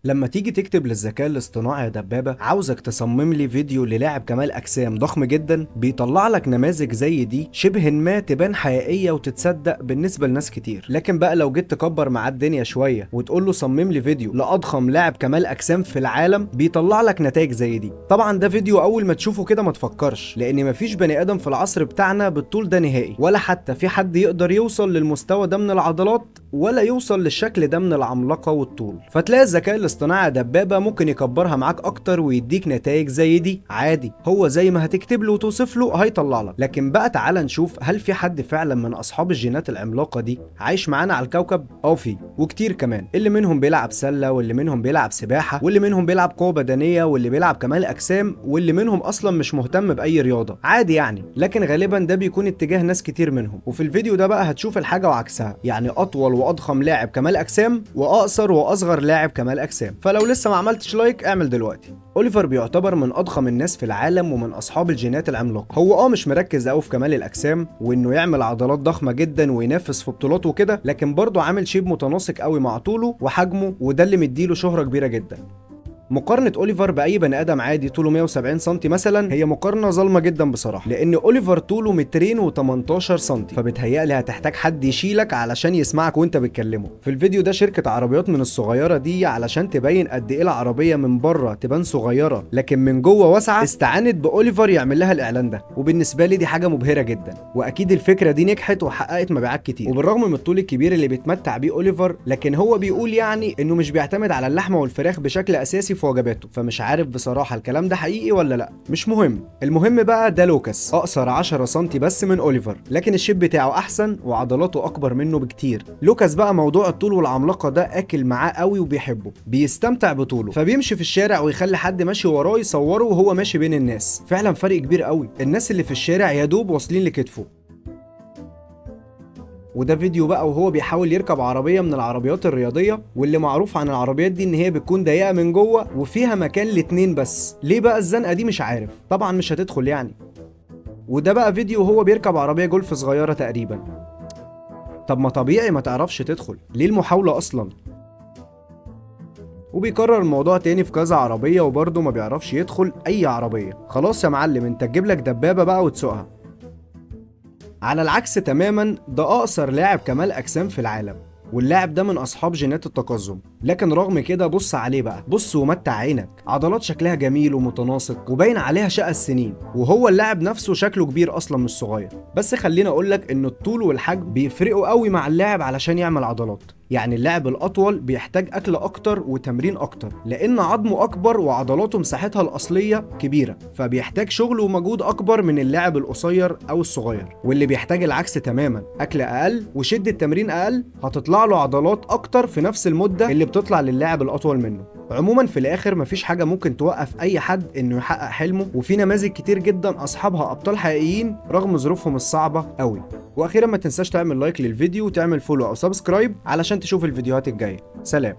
لما تيجي تكتب للذكاء الاصطناعي يا دبابة عاوزك تصمم لي فيديو للاعب كمال أجسام ضخم جدا، بيطلع لك نماذج زي دي شبه ما تبان حقيقية وتتصدق بالنسبة لناس كتير. لكن بقى لو جيت تكبر مع الدنيا شوية وتقول له صمم لي فيديو لأضخم لاعب كمال أجسام في العالم، بيطلع لك نتائج زي دي. طبعا ده فيديو أول ما تشوفه كده ما تفكرش، لأن مفيش بني آدم في العصر بتاعنا بالطول ده نهائي، ولا حتى في حد يقدر يوصل للمستوى ده من العضلات ولا يوصل للشكل ده من العملاقة والطول. فتلاقي الذكاء الاصطناعي دبابة ممكن يكبرها معاك اكتر ويديك نتائج زي دي عادي، هو زي ما هتكتب له وتوصف له هيطلع لك. لكن بقى تعالى نشوف هل في حد فعلا من اصحاب الجينات العملاقة دي عايش معانا على الكوكب؟ في وكتير كمان، اللي منهم بيلعب سلة، واللي منهم بيلعب سباحة، واللي منهم بيلعب قوة بدنية، واللي بيلعب كمال اجسام، واللي منهم اصلا مش مهتم باي رياضة عادي يعني. لكن غالبا ده بيكون اتجاه ناس كتير منهم. وفي الفيديو ده بقى هتشوف الحاجة وعكسها، يعني اطول واضخم لاعب كمال اجسام واقصر واصغر لاعب كمال اجسام. فلو لسه ما عملتش لايك اعمل دلوقتي. اوليفر بيعتبر من اضخم الناس في العالم ومن اصحاب الجينات العملاقه. هو مش مركز قوي في كمال الاجسام وانه يعمل عضلات ضخمه جدا وينافس في بطولات وكده، لكن برضه عامل شيب متناسق قوي مع طوله وحجمه، وده اللي مديله شهره كبيره جدا. مقارنة أوليفر بأي بني آدم عادي طوله 170 سم مثلا هي مقارنة ظالمة جدا بصراحة، لأن أوليفر طوله 218 سم، فبتهيألي هتحتاج حد يشيلك علشان يسمعك وأنت بتكلمه. في الفيديو ده شركة عربيات من الصغيرة دي علشان تبين قد إيه العربية من بره تبان صغيرة لكن من جوه واسعة، استعانت بأوليفر يعمل لها الإعلان ده. وبالنسبة لي دي حاجة مبهرة جدا، وأكيد الفكرة دي نجحت وحققت مبيعات كتير. وبالرغم من الطول الكبير اللي بيتمتع بيه أوليفر، لكن هو بيقول يعني إنه مش بيعتمد على اللحمة والفراخ بشكل أساسي في وجباته. فمش عارف بصراحة الكلام ده حقيقي ولا لا، مش مهم. المهم بقى ده لوكاس، اقصر 10 سم بس من اوليفر، لكن الشيب بتاعه احسن وعضلاته اكبر منه بكتير. لوكاس بقى موضوع الطول والعملاقة ده اكل معاه قوي وبيحبه، بيستمتع بطوله، فبيمشي في الشارع ويخلي حد ماشي وراه يصوره وهو ماشي بين الناس. فعلا فرق كبير قوي، الناس اللي في الشارع يا دوب واصلين لكتفه. وده فيديو بقى وهو بيحاول يركب عربية من العربيات الرياضية، واللي معروف عن العربيات دي ان هي بتكون ضيقة من جوه وفيها مكان لاتنين بس. ليه بقى الزنقة دي مش عارف، طبعا مش هتدخل يعني. وده بقى فيديو وهو بيركب عربية جولف صغيرة تقريبا. طب ما طبيعي ما تعرفش تدخل، ليه المحاولة اصلا؟ وبيكرر الموضوع تاني في كذا عربية وبرضه ما بيعرفش يدخل اي عربية. خلاص يا معلم انت تجيب لك دبابة بقى وتسوقها. على العكس تماما، ده اقصر لاعب كمال اجسام في العالم، واللاعب ده من اصحاب جينات التقزم. لكن رغم كده بص عليه بقى، بص ومتع عينك، عضلات شكلها جميل ومتناسق وباين عليها شقى السنين. وهو اللاعب نفسه شكله كبير اصلا مش صغير. بس خليني اقولك ان الطول والحجم بيفرقوا قوي مع اللاعب علشان يعمل عضلات. يعني اللاعب الاطول بيحتاج اكل اكتر وتمرين اكتر، لان عظمه اكبر وعضلاته مساحتها الاصليه كبيره، فبيحتاج شغل ومجهود اكبر من اللاعب القصير او الصغير. واللي بيحتاج العكس تماما، اكل اقل وشده تمرين اقل، هتطلع له عضلات اكتر في نفس المده اللي بتطلع للاعب الاطول منه. عموما في الاخر مفيش حاجه ممكن توقف اي حد انه يحقق حلمه، وفي نماذج كتير جدا اصحابها ابطال حقيقيين رغم ظروفهم الصعبه قوي. واخيرا ما تنساش تعمل لايك للفيديو وتعمل فولو او سبسكرايب علشان تشوف الفيديوهات الجايه. سلام.